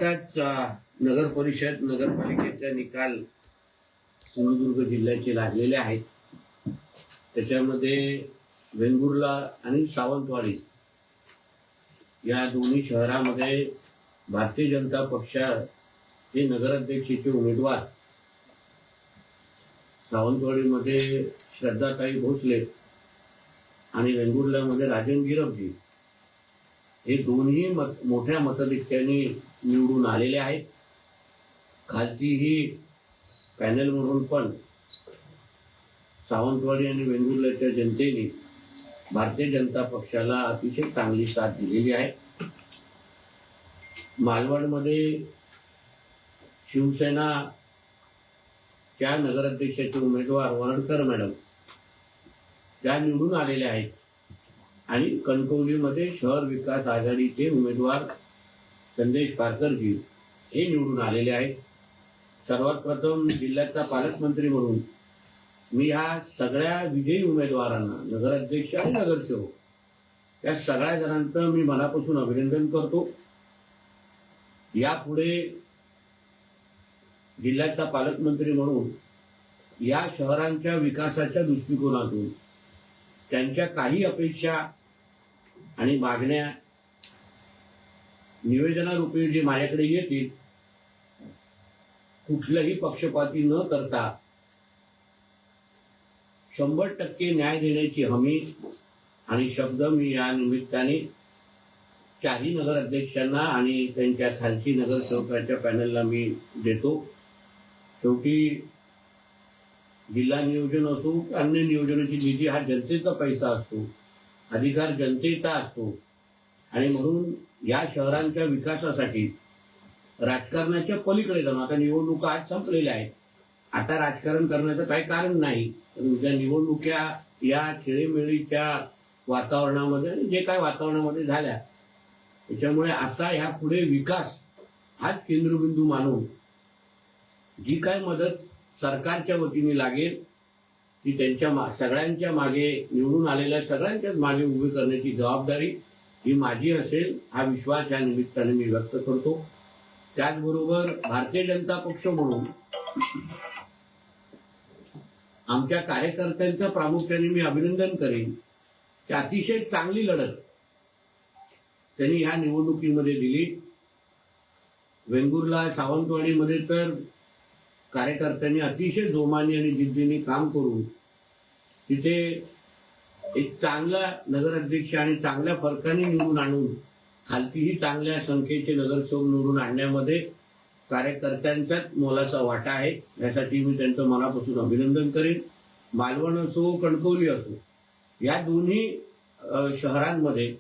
आताच नगर परिषद नगरपालिकेचा निकाल सिंधुदुर्ग जिल्ह्याचे लागलेले आहेत. त्याच्यामध्ये वेंगुर्ला आणि सावंतवाडी या दोन्ही शहरामध्ये भारतीय जनता पक्षाचे नगराध्यक्षाचे उमेदवार सावंतवाडीमध्ये श्रद्धाताई भोसले आणि वेंगुर्ल्यामध्ये राजन गिरपजी हे दोन्ही मोठ्या मताधिक्याने निवडून आलेले आहेत. खालतीही पॅनलमधून पण सावंतवाडी आणि वेंगुर्ल्याच्या जनतेने भारतीय जनता पक्षाला अतिशय चांगली साथ दिलेली आहे. मालवणमध्ये शिवसेनाच्या नगराध्यक्षाचे उमेदवार वरडकर मॅडम त्या निवडून आलेल्या आहेत आणि कणकवलीमध्ये शहर विकास आघाडीचे उमेदवार संदेश पारकरजी हे निवडून आलेले आहेत. सर्वात प्रथम जिल्ह्याचा पालकमंत्री म्हणून मी ह्या सगळ्या विजयी उमेदवारांना नगराध्यक्ष आणि नगरसेवक या सगळ्या जणांचं मी मनापासून अभिनंदन करतो. यापुढे जिल्ह्याचा पालकमंत्री म्हणून या शहरांच्या विकासाच्या दृष्टिकोनातून त्यांच्या काही अपेक्षा आणि मागण्या निवेदनारूपी जे माझ्याकडे येतील कुठलंही पक्षपाती न करता 100% न्याय देण्याची हमी आणि शब्द मी या निमित्ताने चारही नगराध्यक्षांना आणि त्यांच्या खालची नगरसेवकाच्या पॅनलला मी देतो. शेवटी जिल्हा नियोजन असो अन्य नियोजनाची निधी हा जनतेचा पैसा असतो, अधिकार जनतेचा असतो आणि म्हणून या शहरांच्या विकासासाठी राजकारणाच्या पलीकडे जाऊन आता निवडणुका आज संपलेल्या आहेत. आता राजकारण करण्याचं काही कारण नाही. उद्या निवडणुका या खेळीमेळीच्या वातावरणामध्ये आणि जे काय वातावरणामध्ये झाल्या त्याच्यामुळे आता ह्या पुढे विकास हाच केंद्रबिंदू मानून जी काय मदत सरकारच्या वतीने लागेल ती त्यांच्या सगळ्यांच्या मागे निवडून आलेल्या सगळ्यांच्याच मागे उभी करण्याची जबाबदारी ही माझी असेल हा विश्वास या निमित्ताने मी व्यक्त करतो. त्याचबरोबर भारतीय जनता पक्ष म्हणून आमच्या कार्यकर्त्यांचं प्रामुख्याने मी अभिनंदन करेन की अतिशय चांगली लढत त्यांनी ह्या निवडणुकीमध्ये दिली. वेंगुर्ला सावंतवाडीमध्ये तर कार्यकर्त्यांनी अतिशय जोमाने आणि जिद्दीने काम करून तिथे एक चांगला नगराध्यक्ष आणि चांगल्या फरकाने निवडून आणून खालतीही चांगल्या संख्येचे नगरसेवक निवडून आणण्यामध्ये कार्यकर्त्यांचाच मोलाचा वाटा आहे. यासाठी मी त्यांचं मनापासून अभिनंदन करेन. मालवण असो कणकवली असो या दोन्ही शहरांमध्ये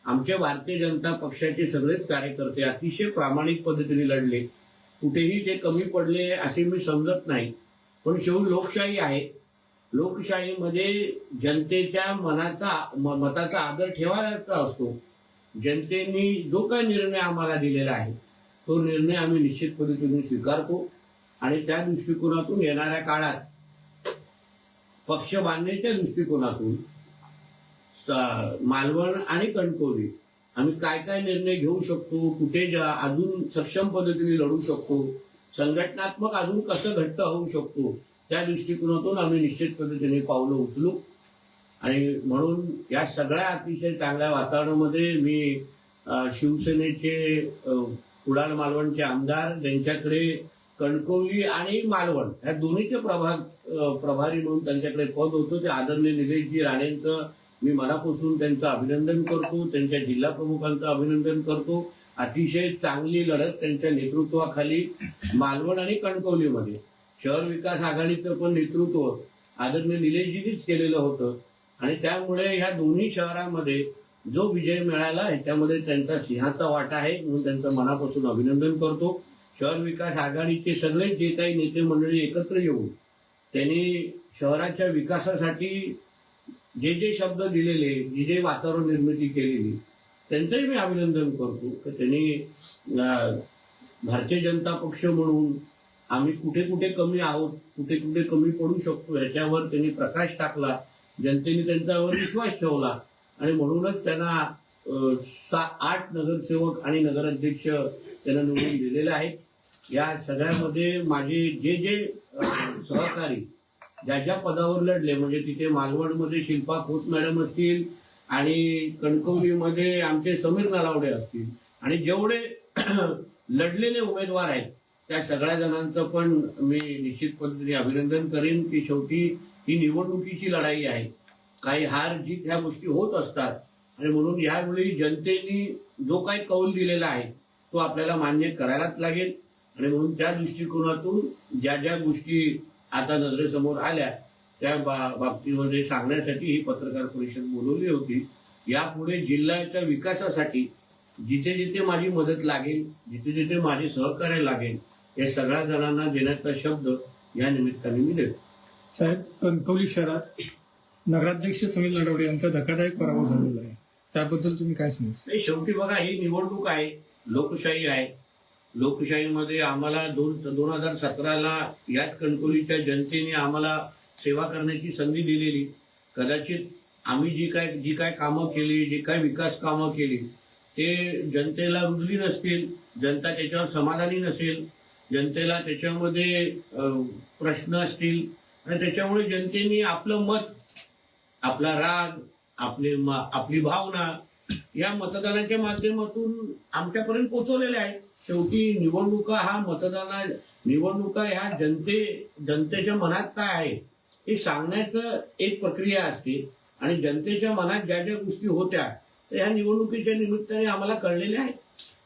आमच्या भारतीय जनता पक्षाचे सगळेच कार्यकर्ते अतिशय प्रामाणिक पद्धतीने लढले. कुठेही ते कमी पडले असे मी समजत नाही. पण शेवटी लोकशाही आहे. लोकशाहीमध्ये जनतेच्या मताचा आदर ठेवायचा असतो. जनतेने जो काही निर्णय आम्हाला दिलेला आहे तो निर्णय आम्ही निश्चित पद्धतीने स्वीकारतो आणि त्या दृष्टिकोनातून येणाऱ्या काळात पक्ष बांधण्याच्या दृष्टिकोनातून मालवण आणि कणकवली आम्ही काय काय निर्णय घेऊ शकतो, कुठे अजून सक्षम पद्धतीने लढू शकतो, संघटनात्मक अजून कसं घट्ट होऊ शकतो त्या दृष्टिकोनातून आम्ही निश्चित पद्धतीने पावलं उचलू. आणि म्हणून या सगळ्या अतिशय चांगल्या वातावरणामध्ये मी शिवसेनेचे कुडाळ मालवणचे आमदार ज्यांच्याकडे कणकवली आणि मालवण या दोन्हीचे प्रभारी म्हणून त्यांच्याकडे पद होतं ते आदरणीय निलेशजी राणेंचं मी मनापासून त्यांचं अभिनंदन करतो. त्यांच्या जिल्हा प्रमुखांचं अभिनंदन करतो. अतिशय चांगली लढत त्यांच्या नेतृत्वाखाली मालवण आणि कणकवलीमध्ये शहर विकास आघाडीचं पण नेतृत्व आदरणीय निलेशजींनीच केलेलं होतं आणि त्यामुळे ह्या दोन्ही शहरांमध्ये जो विजय मिळाला ह्याच्यामध्ये त्यांचा सिंहाचा वाटा आहे म्हणून त्यांचं मनापासून अभिनंदन करतो. शहर विकास आघाडीचे सगळे जे काही नेते मंडळी एकत्र येऊन त्यांनी शहराच्या विकासासाठी जे जे शब्द दिलेले जे जे वातावरण निर्मिती केलेली त्यांचंही मी अभिनंदन करतो की त्यांनी भारतीय जनता पक्ष म्हणून आम्ही कुठे कुठे कमी आहोत, कुठे कुठे कमी पडू शकतो ह्याच्यावर त्यांनी प्रकाश टाकला. जनतेने त्यांच्यावर विश्वास ठेवला आणि म्हणूनच त्यांना 8 नगरसेवक आणि नगराध्यक्ष त्यांना निवडून दिलेले आहेत. या सगळ्यामध्ये माझे जे जे सहकारी ज्या ज्या पदावर लढले, म्हणजे तिथे मालवणमध्ये शिल्पा खोत मॅडम असतील आणि कणकवलीमध्ये आमचे समीर नलावडे असतील आणि जेवढे लढलेले उमेदवार आहेत त्या सगळ्या जणांचं पण मी निश्चित पद्धतीने अभिनंदन करेन की शेवटी ही निवडणुकीची लढाई आहे. काही हार जीत ह्या गोष्टी होत असतात आणि म्हणून यावेळी जनतेने जो काही कौल दिलेला आहे तो आपल्याला मान्य करायलाच लागेल. आणि म्हणून त्या दृष्टिकोनातून ज्या ज्या गोष्टी आता नजरेसमोर आल्या त्या बाबतीमध्ये सांगण्यासाठी ही पत्रकार परिषद बोलवली होती. यापुढे जिल्ह्याच्या विकासासाठी जिथे जिथे माझी मदत लागेल, जिथे जिथे माझे सहकार्य लागेल, या सगळ्या जणांना देण्याचा शब्द या निमित्ताने मी देतो. साहेब, कणकवली शहरात नगराध्यक्ष समीर नलावडे यांचा धक्कादायक पराभव झालेला आहे, त्याबद्दल तुम्ही काय सांगाल? शेवटी बघा, ही निवडणूक आहे, लोकशाही आहे. लोकशाहीमध्ये आम्हाला 2017ला याच कणकवलीच्या जनतेने आम्हाला सेवा करण्याची संधी दिलेली. कदाचित आम्ही जी काय कामं केली, जी काय विकास कामं केली ते जनतेला रुजली नसतील, जनता त्याच्यावर समाधानी नसेल, जनतेला त्याच्यामध्ये प्रश्न असतील आणि त्याच्यामुळे जनतेने आपलं मत, आपला राग, आपली भावना या मतदानाच्या माध्यमातून आमच्यापर्यंत पोहोचवलेल्या आहेत. शेवटी निवडणुका ह्या जनतेच्या मनात काय आहे हे सांगण्याचं एक प्रक्रिया असते आणि जनतेच्या मनात ज्या ज्या गोष्टी होत्या तर ह्या निवडणुकीच्या निमित्ताने आम्हाला कळलेल्या आहेत.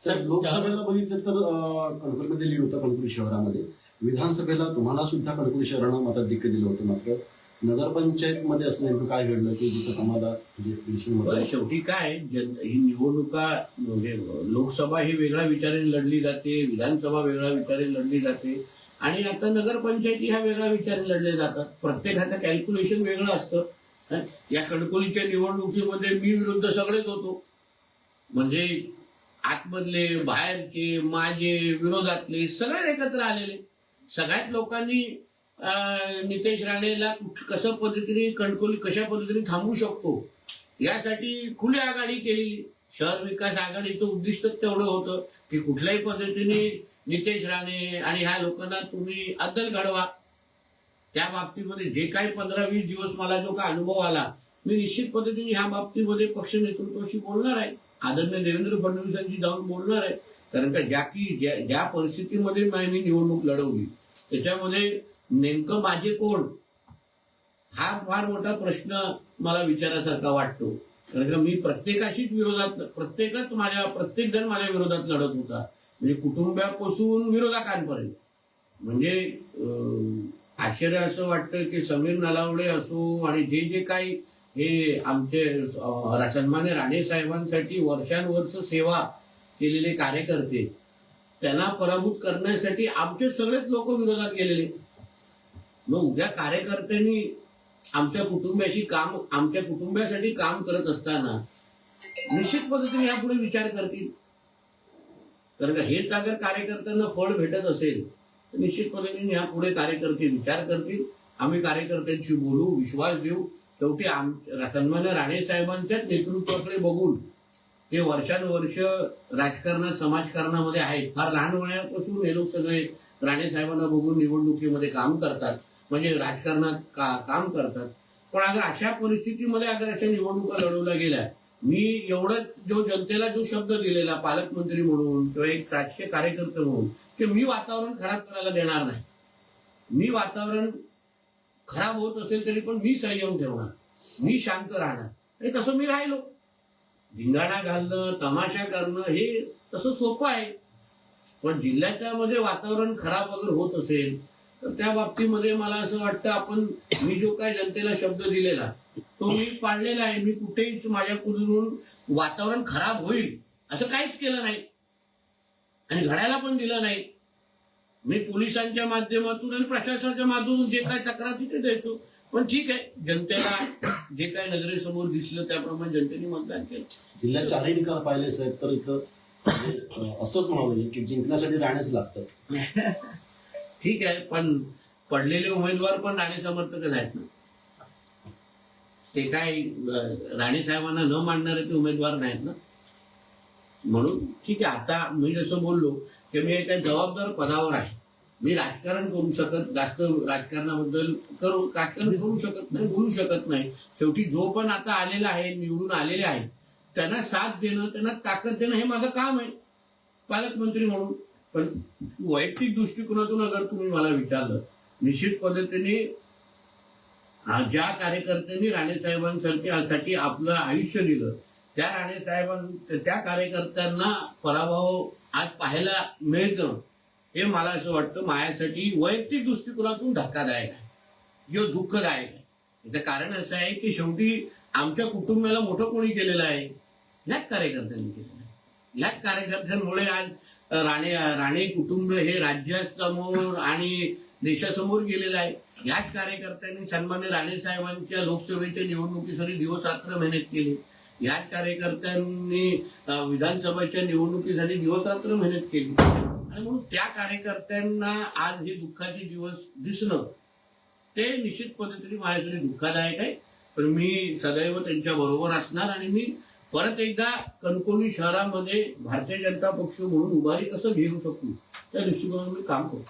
साहेब, लोकसभेला बघितलं तर कणकवलीमध्ये लीड होता कणकवली शहरामध्ये. विधानसभेला तुम्हाला सुद्धा कणकवली शहरानं मताधिक्य दिलं होतं. मात्र नगरपंचायतमध्ये असं नेमकं काय घडलं की जिथं तुम्हाला शेवटी काय, ही निवडणुका म्हणजे लोकसभा ही वेगळ्या विचाराने लढली जाते, विधानसभा वेगळ्या विचाराने लढली जाते आणि आता नगरपंचायती ह्या वेगळ्या विचाराने लढले जातात. प्रत्येकाचं कॅल्क्युलेशन वेगळं असतं. या कणकवलीच्या निवडणुकीमध्ये मी विरुद्ध सगळेच होतो, म्हणजे आतमधले, बाहेरचे, माझे, विरोधातले सगळे एकत्र आलेले. सगळ्याच लोकांनी नितेश राणेला कशा पद्धतीने कशा पद्धतीने थांबवू शकतो यासाठी खुली आघाडी केली. शहर विकास आघाडीचं उद्दिष्ट तेवढं होतं की कुठल्याही पद्धतीने नितेश राणे आणि ह्या लोकांना तुम्ही अद्दल घडवा. त्या बाबतीमध्ये जे काही 15-20 दिवस मला जो काय अनुभव आला, मी निश्चित पद्धतीने ह्या बाबतीमध्ये पक्ष नेतृत्वाशी बोलणार आहे, आदरणीय देवेंद्र फडणवीसांशी जाऊन बोलणार आहे. कारण का ज्या परिस्थितीमध्ये मी निवडणूक लढवली त्याच्यामध्ये नेमकं माझे कोण हा फार मोठा प्रश्न मला विचारासारखा वाटतो. कारण का मी प्रत्येकाशीच विरोधात, प्रत्येक जण माझ्या विरोधात लढत होता, म्हणजे कुटुंबापासून विरोधकांपर्यंत. म्हणजे आश्चर्य असं वाटतं की समीर नलावडे असो आणि जे जे काही हे आमचे सन्मान्य राणे साहेबांसाठी वर्षानुवर्ष सेवा केलेले कार्यकर्ते, त्यांना पराभूत करण्यासाठी आमचे सगळेच लोक विरोधात गेलेले. मग उद्या कार्यकर्त्यांनी आमच्या कुटुंबासाठी काम करत असताना निश्चित पद्धतीने यापुढे विचार करतील. कारण का हेच अगर कार्यकर्त्यांना फळ भेटत असेल तर निश्चित पद्धतीने यापुढे कार्यकर्ते विचार करतील. आम्ही कार्यकर्त्यांशी बोलू, विश्वास देऊ. शेवटी सन्मान्य राणे साहेबांच्याच नेतृत्वाकडे बघून ते वर्षानुवर्ष राजकारणात, समाजकारणामध्ये आहेत. फार लहान वयापासून हे लोक सगळे राणे साहेबांना बघून निवडणुकीमध्ये काम करतात, म्हणजे राजकारणात काम करतात. पण अगर अशा परिस्थितीमध्ये अशा निवडणुका लढवल्या गेल्या, मी एवढं जनतेला जो शब्द दिलेला पालकमंत्री म्हणून किंवा एक राजकीय कार्यकर्ते म्हणून की मी वातावरण खराब करायला देणार नाही, मी वातावरण खराब होत असेल तरी पण मी संयम ठेवणार, मी शांत राहणार, आणि तसं मी राहिलो. धिंगाणा घालणं, तमाशा करणं हे तसं सोपं आहे. पण जिल्ह्याच्या मध्ये वातावरण खराब अगर होत असेल तर त्या बाबतीमध्ये मला असं वाटतं मी जो काय जनतेला शब्द दिलेला तो मी पाळलेला आहे. मी कुठेच माझ्याकडून वातावरण खराब होईल असं काहीच केलं नाही आणि घडायला पण दिलं नाही. मी पोलिसांच्या माध्यमातून आणि प्रशासनाच्या माध्यमातून जे काय तक्रार तिथे द्यायचो. पण ठीक आहे, जनतेला जे काय नजरेसमोर दिसलं त्याप्रमाणे जनतेने मतदान केलं. जिल्ह्यात चारही निकाल पाहिले साहेब तर इथं असंच म्हणावं की जिंकण्यासाठी राहणेच लागतं. ठीक आहे, पण पडलेले उमेदवार पण राणे समर्थकच आहेत ना. ते काय राणे साहेबांना न मानणारे ते उमेदवार नाहीत ना. म्हणून ठीक आहे. आता मी जसं बोललो की मी एका जबाबदार पदावर आहे. मी राजकारण करू शकत जास्त राजकारण करू शकत नाही, बोलू शकत नाही. शेवटी जो पण आता आलेला आहे, निवडून आलेले आहे, त्यांना साथ देणं, त्यांना ताकद देणं हे माझं काम आहे पालकमंत्री म्हणून. पण वैयक्तिक दृष्टिकोनातून अगर तुम्ही मला विचारलं, निश्चित पद्धतीने ज्या कार्यकर्त्यांनी राणेसाहेबांसाठी आपलं आयुष्य दिलं, त्या कार्यकर्त्यांना पराभव आज पाहायला मिळतं, हे मला असं वाटतं माझ्यासाठी वैयक्तिक दृष्टिकोनातून धक्कादायक आहे, जो दुःखदायक आहे. याचं कारण असं आहे की शेवटी आमच्या कुटुंबाला मोठं कोणी केलेलं आहे? ह्याच कार्यकर्त्यांनी केलेलं आहे. ह्याच कार्यकर्त्यांमुळे आज राणे कुटुंब हे राज्यासमोर आणि देशासमोर गेलेलं आहे. ह्याच कार्यकर्त्यांनी सन्मान्य राणेसाहेबांच्या लोकसभेच्या निवडणुकीसाठी दिवस रात्र मेहनत केली. ह्याच कार्यकर्त्यांनी विधानसभेच्या निवडणुकीसाठी दिवस रात्र मेहनत केली. आणि म्हणून त्या कार्यकर्त्यांना आज हे दुःखाचे दिवस दिसणं ते निश्चित पद्धतीने माझ्यासाठी दुःखदायक आहे. पण मी सदैव त्यांच्या बरोबर असणार आणि मी परत एकदा कणकवली शहरामध्ये भारतीय जनता पक्ष म्हणून उभारी कसं घेऊ शकतो त्या दृष्टिकोनातून मी काम करतो.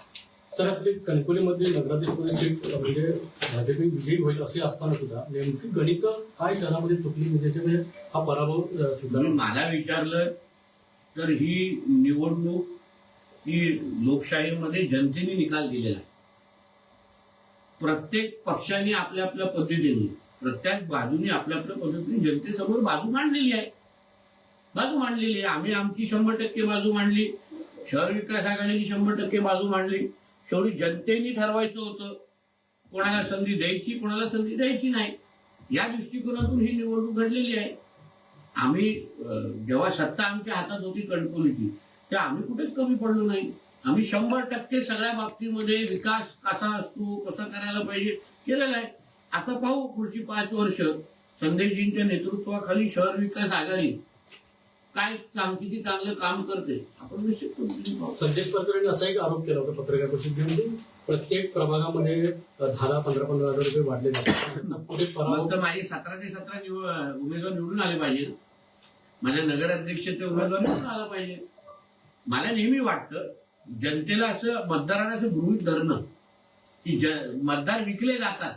सर, आपली कणकवलीमध्ये नगराध्यक्ष सीट म्हणजे भाजप विजयी होईल असे असताना सुद्धा नेमकी गणित काय शहरामध्ये चुकली म्हणजे त्याच्यामुळे हा पराभव तुम्ही मला विचारलं तर ही निवडणूक ही लोकशाहीमध्ये जनतेने निकाल दिलेला आहे. प्रत्येक पक्षाने आपल्या आपल्या पद्धतीने, प्रत्येक बाजूने आपल्या आपल्या पद्धतीने जनतेसमोर बाजू मांडलेली आहे. आम्ही आमची 100% बाजू मांडली, शहर विकास आघाडीची 100% बाजू मांडली. शेवटी जनतेने ठरवायचं होतं कोणाला संधी द्यायची, कोणाला संधी द्यायची नाही. या दृष्टिकोनातून ही निवडणूक घडलेली आहे. आम्ही जेव्हा सत्ता आमच्या हातात होती कणकवलीची, त्या आम्ही कुठेच कमी पडलो नाही. आम्ही 100% सगळ्या बाबतीमध्ये विकास कसा असतो, कसा करायला पाहिजे केलेला आहे. आता पाहू पुढची 5 वर्ष संदेशजींच्या नेतृत्वाखाली शहर विकास आघाडी काय किती चांगलं काम करते आपण निश्चित पाहू. संदेश पारकरांनी असा एक आरोप केला होता पत्रकार परिषदेमध्ये, प्रत्येक प्रभागामध्ये 10-15 हजार रुपये वाढले जातात. पुढे तर माझे 17 ते 17 उमेदवार निवडून आले पाहिजे. माझ्या नगराध्यक्षाचे उमेदवार निवडून आला पाहिजे. मला नेहमी वाटतं जनतेला असं मतदारांना असं गृहीत धरणं की मतदार विकले जातात,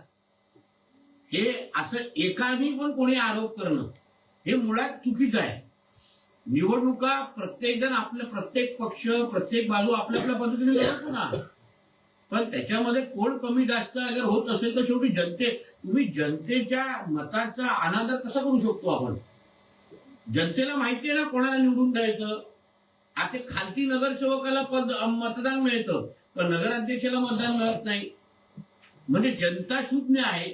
हे असं एकाने पण कोणी आरोप करणं हे मुळात चुकीचं आहे. निवडणुका प्रत्येक जण आपल्या प्रत्येक पक्ष प्रत्येक बाजू आपल्या आपल्या पद्धतीने लढतो ना, पण त्याच्यामध्ये कोण कमी जास्त अगर होत असेल तर शेवटी तुम्ही जनतेच्या मताचा अनादर कसा करू शकतो आपण? जनतेला माहिती आहे ना कोणाला निवडून द्यायचं. आता खालती नगरसेवकाला मतदान मिळतं पण नगराध्यक्षाला मतदान मिळत नाही. म्हणजे जनता शून्य आहे.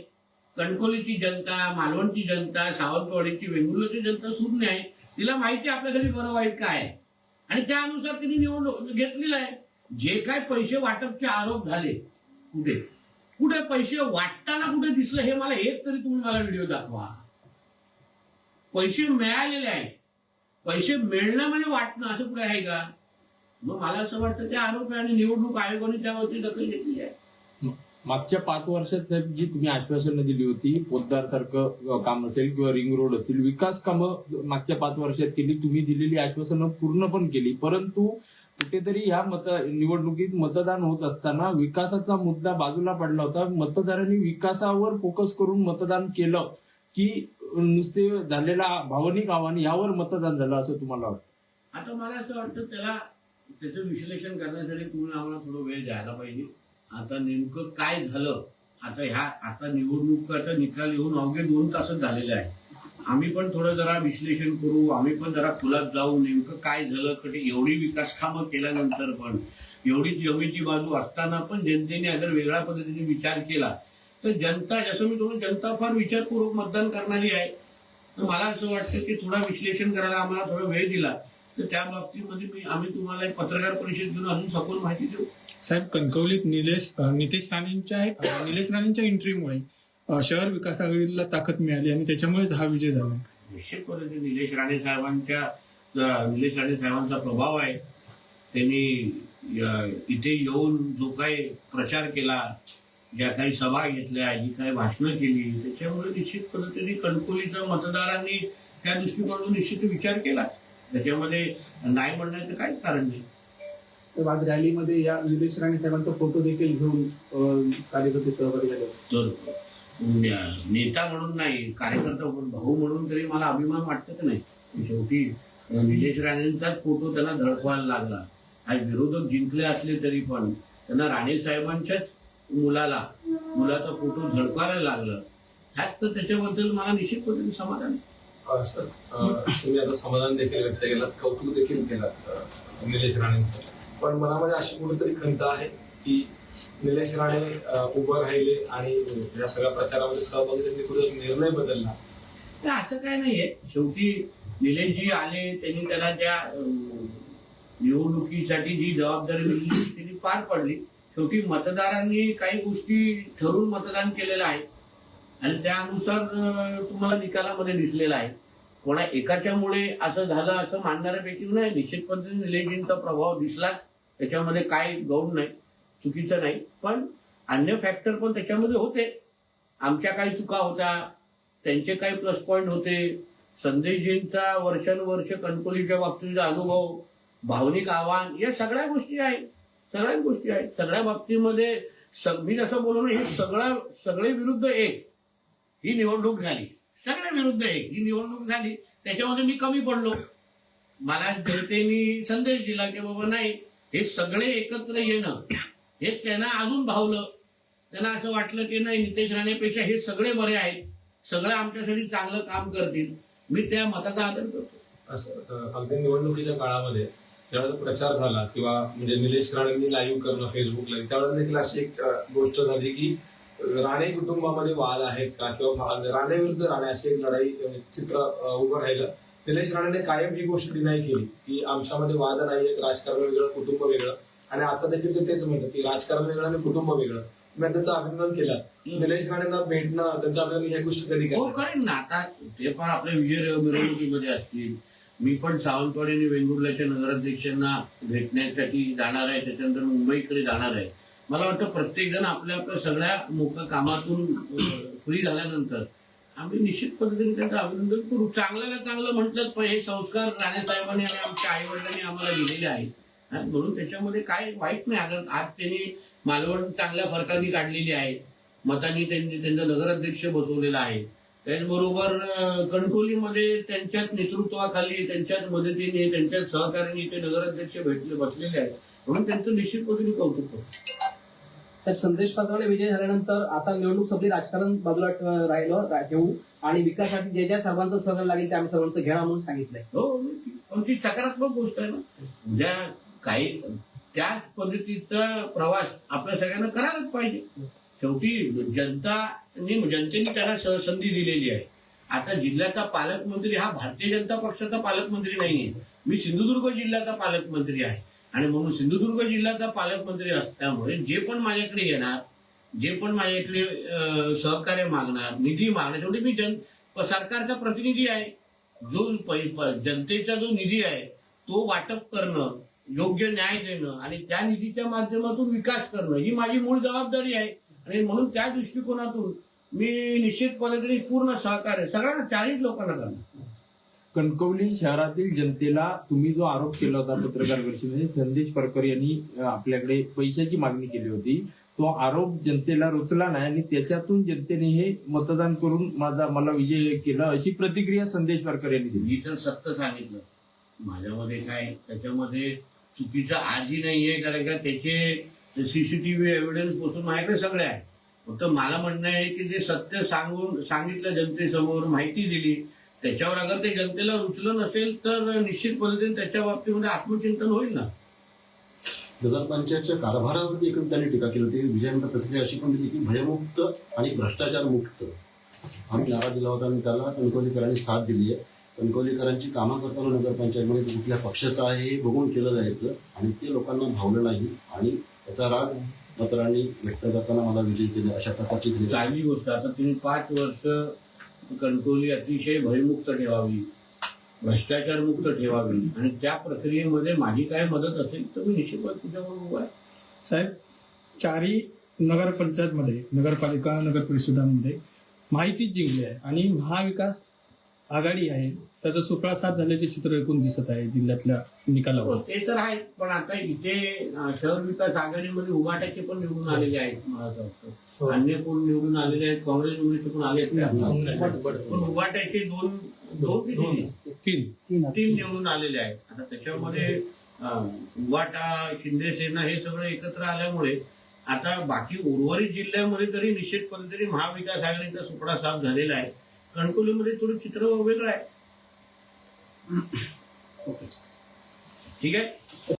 कणकवलीची जनता, मालवणची जनता, सावंतवाडीची, वेंगुर्ल्याची जनता शून्य आहे. तिला माहिती आहे आपल्यासाठी बरं वाईट काय आहे आणि त्यानुसार तिने निवडणूक घेतलेलं आहे. जे काय पैसे वाटपचे आरोप झाले, कुठे पैसे वाटताना कुठे दिसलं हे मला एक तरी तुम्ही मला व्हिडिओ दाखवा. पैसे मिळालेले आहेत, पैसे मिळणं म्हणजे वाटणं असं कुठे आहे का? मग मला असं वाटतं ते आरोप आहे आणि निवडणूक आयोगाने त्यावरती दखल घेतली आहे. मागच्या 5 वर्षात साहेब जी तुम्ही आश्वासनं दिली होती, पोद्दारसारखं काम असेल किंवा रिंग रोड असतील, विकास कामं मागच्या 5 वर्षात केली. तुम्ही दिलेली आश्वासनं पूर्ण पण केली, परंतु कुठेतरी ह्या निवडणुकीत मतदान होत असताना विकासाचा मुद्दा बाजूला पडला होता. मतदारांनी विकासावर फोकस करून मतदान केलं की नुसते झालेला भावनिक आव्हान यावर मतदान झालं असं तुम्हाला वाटतं? आता मला असं वाटतं त्याचं विश्लेषण करण्यासाठी तुम्ही आम्हाला थोडा वेळ द्यायला पाहिजे. आता नेमकं काय झालं, आता निवडणुकीचा निकाल येऊन अवघे 2 तासच झालेले आहे. आम्ही पण थोडं जरा विश्लेषण करू, आम्ही पण जरा खुलात जाऊ नेमकं काय झालं. एवढी विकास कामं केल्यानंतर पण, एवढी जमेची बाजू असताना पण जनतेने अगर वेगळ्या पद्धतीने विचार केला तर जनता, जसं मी तुम्ही जनता फार विचारपूर्वक मतदान करणारी आहे. तर मला असं वाटतं की थोडा विश्लेषण करायला आम्हाला थोडा वेळ दिला तर त्या बाबतीमध्ये आम्ही तुम्हाला एक पत्रकार परिषद घेऊन अजून सखोल माहिती देऊ. साहेब, कणकवलीत निलेश राणेंच्या एंट्रीमुळे शहर विकास आघाडीला ताकद मिळाली आणि त्याच्यामुळेच हा विजय झाला. निश्चित पद्धतीने निलेश राणे साहेबांचा प्रभाव आहे. त्यांनी इथे येऊन जो काही प्रचार केला, ज्या काही सभा घेतल्या, जी काही भाषणं केली, त्याच्यामुळे निश्चित पद्धतीने कणकवलीच्या मतदारांनी त्या दृष्टिकोनातून निश्चित विचार केला. त्याच्यामध्ये नाही म्हणण्याचं काहीच कारण नाही. तर आज रॅलीमध्ये या निलेश राणे साहेबांचा फोटो देखील घेऊन कार्यकर्ते सहभागी झाले. तर नेता म्हणून नाही, कार्यकर्ता म्हणून, भाऊ म्हणून तरी मला अभिमान वाटतं की नाही. शेवटी निलेश राणेंचाच फोटो त्यांना झळकवायला लागला. आज विरोधक जिंकले असले तरी पण त्यांना राणे साहेबांच्याच मुलाचा फोटो झळकायला लागलं. ह्यात तर त्याच्याबद्दल मला निश्चित पद्धतीने समाधान आहे. सर, तुम्ही आता समाधान देखील व्यक्त केलं, कौतुक देखील केलं निलेश राणेंचं, पण मनामध्ये अशी कुठेतरी खंत आहे की निलेश राणे उभं राहिले आणि या सगळ्या प्रचारामध्ये सहभागी त्यांनी कुठे निर्णय बदलला. तर असं काय नाहीये. शेवटी निलेशजी आले, त्यांनी त्याला त्या निवडणुकीसाठी जी जबाबदारी दिली त्यांनी पार पडली. शेवटी मतदारांनी काही गोष्टी ठरवून मतदान केलेलं आहे आणि त्यानुसार तुम्हाला निकालामध्ये दिसलेला आहे. कोणा एकाच्यामुळे असं झालं असं मानणाऱ्यापैकी नाही. निश्चित पद्धतीने निलेशजींचा प्रभाव दिसलाच, त्याच्यामध्ये काय गौण नाही, चुकीचं नाही. पण अन्य फॅक्टर पण त्याच्यामध्ये होते. आमच्या काही चुका होत्या, त्यांचे काही प्लस पॉईंट होते. संदेशजींचा वर्षानुवर्ष कणकवलीच्या बाबतीचा अनुभव, भावनिक आव्हान, या सगळ्या गोष्टी आहेत. सगळ्या बाबतीमध्ये मी जसं बोललो ना, हे सगळे विरुद्ध एक ही निवडणूक झाली. सगळ्या विरुद्ध एक ही निवडणूक झाली. त्याच्यामध्ये मी कमी पडलो. मला जनतेने संदेश दिला की बाबा नाही, हे सगळे एकत्र येणं हे त्यांना अजून भावलं. त्यांना असं वाटलं की नाही, नितेश राणेपेक्षा हे सगळे बरे आहेत, सगळे आमच्यासाठी चांगलं काम करतील. मी त्या मताचा आदर करतो. असं अगदी निवडणुकीच्या काळामध्ये ज्यावेळेस प्रचार झाला किंवा म्हणजे निलेश राणेंनी लाईव्ह करणं फेसबुकला, त्यावेळेस देखील अशी एक गोष्ट झाली की राणे कुटुंबामध्ये वाद आहेत का, किंवा राणे विरुद्ध राणे अशी एक लढाई चित्र उभं राहिलं. निलेश राणेने कायम ही गोष्ट डिनाय केली की आमच्यामध्ये वाद नाही, राजकारण वेगळं, कुटुंब वेगळं. आणि आता देखील ते तेच म्हणतात की राजकारण वेगळं आणि कुटुंब वेगळं. मी त्यांचं अभिनंदन केलं. निलेश राणेंना भेटणं, त्यांचं अभिनंदन, ह्या गोष्टी कधी हो करेन ना. आता ते पण आपल्या विजय मिरवणुकीमध्ये असतील. मी पण सावंतवाडी आणि वेंगुर्ल्याच्या नगराध्यक्षांना भेटण्यासाठी जाणार आहे, त्याच्यानंतर मुंबईकडे जाणार आहे. मला वाटतं प्रत्येक जण आपल्या आपल्या सगळ्या मोठ्या कामातून फ्री झाल्यानंतर आम्ही निश्चित पद्धतीने त्यांचं अभिनंदन करू. चांगल्याला चांगलं म्हटलंच पण हे संस्कार राणे साहेबांनी आणि आमच्या आई वडिलांनी आम्हाला दिलेले आहेत. म्हणून त्याच्यामध्ये काय वाईट नाही. अगर आज त्यांनी मालवण चांगल्या फरकाने काढलेली आहे, मतांनी त्यांचा नगराध्यक्ष बसवलेला आहे. त्याचबरोबर कणकवलीमध्ये त्यांच्याच नेतृत्वाखाली, त्यांच्याच मदतीने, त्यांच्याच सहकार्याने ते नगराध्यक्ष बसलेले आहेत. म्हणून त्यांचं निश्चित पद्धतीने कौतुक करतो. साहेब, संदेश पाटोळे विजय झाल्यानंतर आता निवडणूक संपली, राजकारण बाजूला ठेवू आणि विकासासाठी ज्या सर्वांचं सहकार्य लागेल ते आम्ही सर्वांचं घेणार म्हणून सांगितलंय. हो, पण ती सकारात्मक गोष्ट आहे ना. उद्या काही त्याच पद्धतीचा प्रवास आपल्या सगळ्यांना करायलाच पाहिजे. शेवटी जनतेने त्याला संधी दिलेली आहे. आता जिल्ह्याचा पालकमंत्री हा भारतीय जनता पक्षाचा पालकमंत्री नाहीये. मी सिंधुदुर्ग जिल्ह्याचा पालकमंत्री आहे आणि म्हणून सिंधुदुर्ग जिल्ह्याचा पालकमंत्री असल्यामुळे जे पण माझ्याकडे येणार, जे पण माझ्याकडे सहकार्य मागणार, निधी मागणार, शेवटी मी सरकारचा प्रतिनिधी आहे. जो जनतेचा जो निधी आहे तो वाटप करणं, योग्य न्याय देणं आणि त्या निधीच्या माध्यमातून विकास करणं ही माझी मूळ जबाबदारी आहे. आणि म्हणून त्या दृष्टिकोनातून मी निश्चित पद्धतीने पूर्ण सहकार्य सगळ्यांना, चारही लोकांना करणार. कणकवली शहरातील जनतेला तुम्ही जो आरोप केला होता पत्रकार परिषदेमध्ये, संदेश परकर यांनी आपल्याकडे पैशाची मागणी केली होती, तो आरोप जनतेला रुचला नाही आणि त्याच्यातून जनतेने हे मतदान करून मला विजय केला, अशी प्रतिक्रिया संदेश परकर यांनी दिली. मी तर सत्य सांगितलं. माझ्यामध्ये काय त्याच्यामध्ये चुकीचं आजही नाहीये, कारण का त्याचे सीसीटीव्ही एव्हिडन्स बसून माझ्याकडे सगळे आहे. फक्त मला म्हणणं आहे की जे सत्य सांगितलं जनतेसमोर, माहिती दिली, त्याच्यावर अगर ते जनतेला रुचलं नसेल तर निश्चित पद्धतीने त्याच्या बाबतीमध्ये आत्मचिंतन होईल ना. नगरपंचायतच्या कारभारावरती एकूण त्यांनी टीका केली होती. विजयानंतर प्रतिक्रिया अशी पण दिली की भयमुक्त आणि भ्रष्टाचार मुक्त आम्ही नारा दिला होता आणि त्याला कणकवलीकरांनी साथ दिली आहे. कणकवलीकरांची कामं करताना नगरपंचायतमध्ये कुठल्या पक्षाचं आहे हे बघून केलं जायचं आणि ते लोकांना भावलं नाही आणि त्याचा राग मतदारांनी व्यक्त करताना मला विजय केले, अशा प्रकारची चांगली गोष्ट. आता तुम्ही 5 वर्ष कणकवली अतिशय भयमुक्त ठेवावी, भ्रष्टाचार मुक्त ठेवावी आणि त्या प्रक्रियेमध्ये माझी काय मदत असेल तर मी निश्चित तुझ्याबरोबर उभा आहे. साहेब, चारही नगरपंचायतमध्ये, नगरपालिका, नगर परिषदांमध्ये माहितीच जिंकली आहे आणि महाविकास आघाडी आहे त्याचा सुफळा साथ झाल्याचे चित्र एकूण दिसत आहे जिल्ह्यातल्या हो, निकालावर. ते तर आहेत, पण आता इथे शहर विकास आघाडीमध्ये उभाटाचे पण निवडून आलेले आहेत मला असं वाटतं. अन्य कोण निवडून आलेले आहेत, काँग्रेस उमेदवार पण आले आहेत, पण उभाटाचे दोन तीन निवडून आलेले आहेत. आता त्याच्यामध्ये उभाटा, शिंदे सेना हे सगळं एकत्र आल्यामुळे आता बाकी उर्वरित जिल्ह्यामध्ये तरी निश्चित पद्धतीने महाविकास आघाडीचा सुपडा साफ झालेला आहे. कणकवलीमध्ये थोडं चित्र वेगळं आहे. ठीक आहे.